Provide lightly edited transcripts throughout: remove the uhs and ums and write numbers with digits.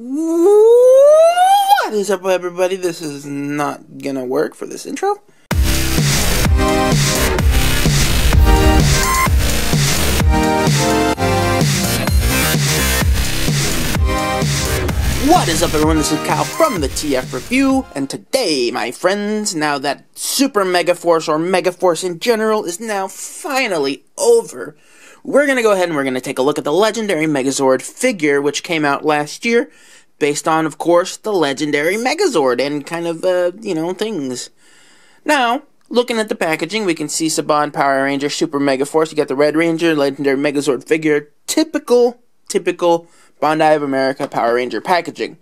What is up, everybody? This is not gonna work for this intro. What is up, everyone? This is Kyle from the TF Review, and today, my friends, now that Super Megaforce, or Megaforce in general, is now finally over, we're going to go ahead and we're going to take a look at the Legendary Megazord figure, which came out last year, based on, of course, the Legendary Megazord, and kind of, things. Now, looking at the packaging, we can see Saban, Power Ranger, Super Megaforce. You got the Red Ranger, Legendary Megazord figure, typical Bandai of America Power Ranger packaging.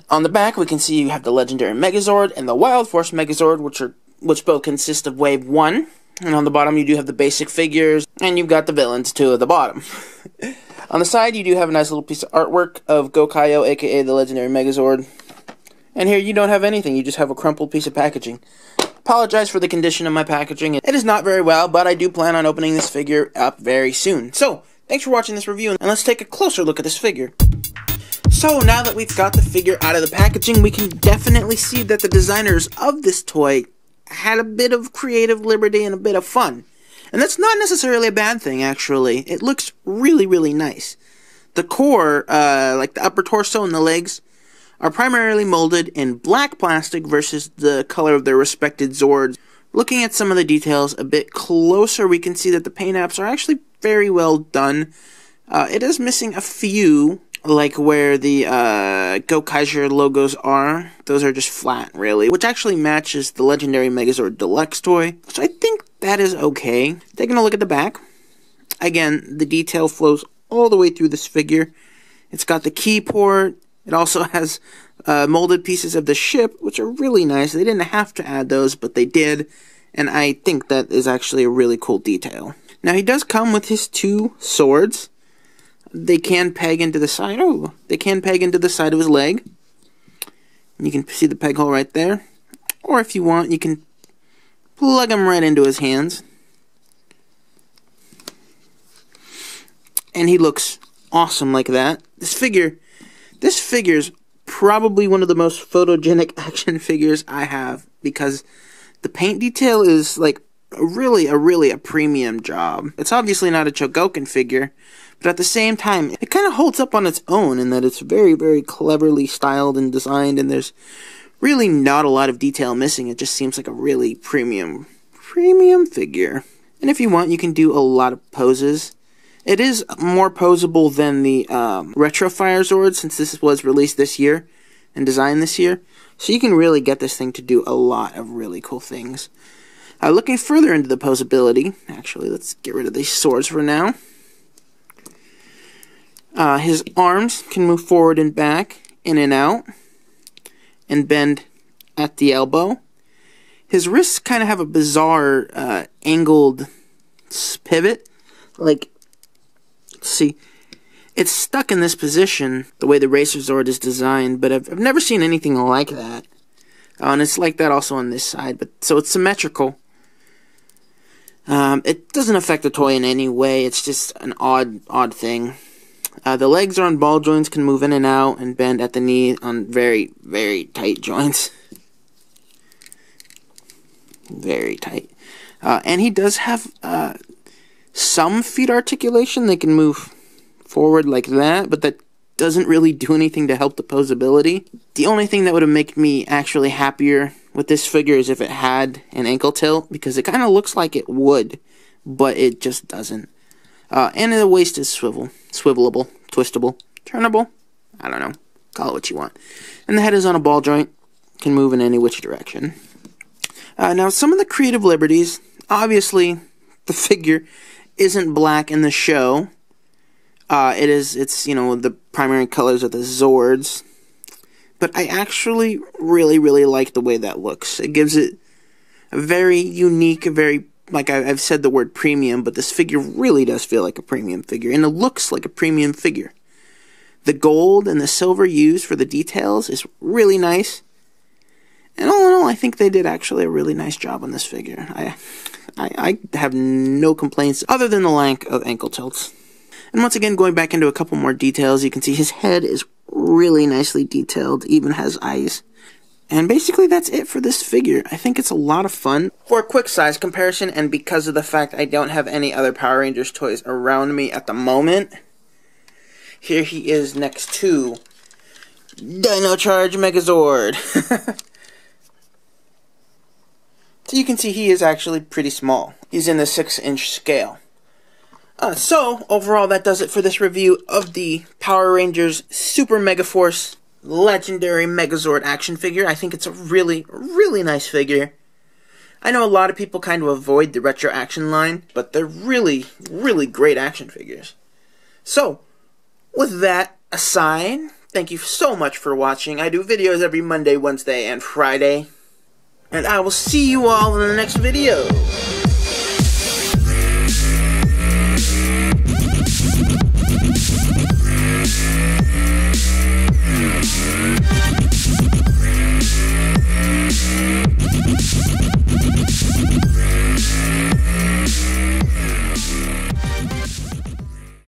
On the back, we can see you have the Legendary Megazord and the Wild Force Megazord, which both consist of Wave 1. And on the bottom, you do have the basic figures, and you've got the villains, too, at the bottom. On the side, you do have a nice little piece of artwork of Gokaiyo, aka the Legendary Megazord. And here, you don't have anything, you just have a crumpled piece of packaging. Apologize for the condition of my packaging. It is not very well, but I do plan on opening this figure up very soon. So, thanks for watching this review, and let's take a closer look at this figure. So, now that we've got the figure out of the packaging, we can definitely see that the designers of this toy had a bit of creative liberty and a bit of fun. And that's not necessarily a bad thing, actually. It looks really, really nice. The core, like the upper torso and the legs, are primarily molded in black plastic versus the color of their respected Zords. Looking at some of the details a bit closer, we can see that the paint apps are actually very well done. It is missing a few, like where the Gokaiyo logos are. Those are just flat, really, which actually matches the Legendary Megazord Deluxe toy, so I think that is okay. Taking a look at the back, again, the detail flows all the way through this figure. It's got the key port. It also has molded pieces of the ship, which are really nice. They didn't have to add those, but they did, and I think that is actually a really cool detail. Now, he does come with his two swords. They can peg into the side. Oh, they can peg into the side of his leg. You can see the peg hole right there. Or if you want, you can plug them right into his hands. And he looks awesome like that. This figure's probably one of the most photogenic action figures I have, because the paint detail is like really a premium job. It's obviously not a Chogokin figure, but at the same time, it kind of holds up on its own in that it's very cleverly styled and designed, and there's really not a lot of detail missing. It just seems like a really premium figure. And if you want, you can do a lot of poses. It is more posable than the Retro Fire Zord, since this was released this year and designed this year. So you can really get this thing to do a lot of really cool things. Looking further into the posability, actually, let's get rid of these swords for now. His arms can move forward and back, in and out, and bend at the elbow. His wrists kind of have a bizarre angled pivot. Like, let's see, it's stuck in this position the way the Racer Zord is designed, but I've never seen anything like that. And it's like that also on this side, but so it's symmetrical. It doesn't affect the toy in any way. It's just an odd thing. The legs are on ball joints, can move in and out, and bend at the knee on very tight joints. Very tight. And he does have some feet articulation. They can move forward like that, but that doesn't really do anything to help the posability. The only thing that would have made me actually happier with this figure is if it had an ankle tilt, because it kind of looks like it would, but it just doesn't. And the waist is swivelable, twistable, turnable, I don't know, call it what you want. And the head is on a ball joint, can move in any which direction. Now, some of the creative liberties, obviously, the figure isn't black in the show. It's the primary colors of the Zords. But I actually really like the way that looks. It gives it a very unique, like I've said the word premium, but this figure really does feel like a premium figure, and it looks like a premium figure. The gold and the silver used for the details is really nice. And all in all, I think they did actually a really nice job on this figure. I have no complaints other than the lack of ankle tilts. And once again, going back into a couple more details, you can see his head is really nicely detailed, even has eyes. And basically that's it for this figure. I think it's a lot of fun. For a quick size comparison, and because of the fact I don't have any other Power Rangers toys around me at the moment, here he is next to Dino Charge Megazord. So you can see he is actually pretty small. He's in the 6-inch scale. So, overall, that does it for this review of the Power Rangers Super Megaforce Legendary Megazord action figure. I think it's a really, really nice figure. I know a lot of people kind of avoid the retro action line, but they're really, really great action figures. So, with that aside, thank you so much for watching. I do videos every Monday, Wednesday, and Friday. And I will see you all in the next video.